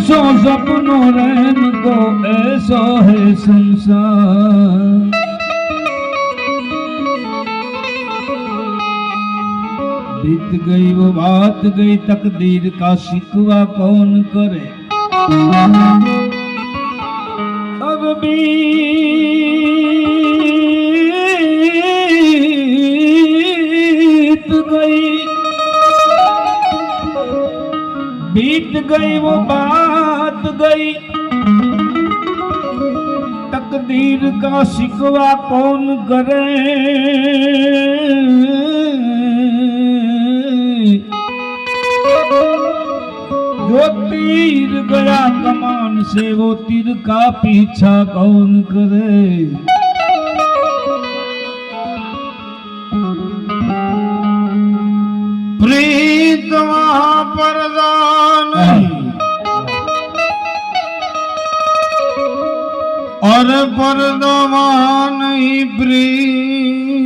जैसो सपनों रैन को ऐसो है संसार। बीत गई वो बात गई, तकदीर का शिकवा कौन करे। अब बीत गई वो बात गई, तकदीर का शिकवा कौन करे। जो तीर गया कमान से वो तीर का पीछा कौन करे। प्रीत वहां पर्दा नहीं और पर्दा वहां नहीं प्रीत।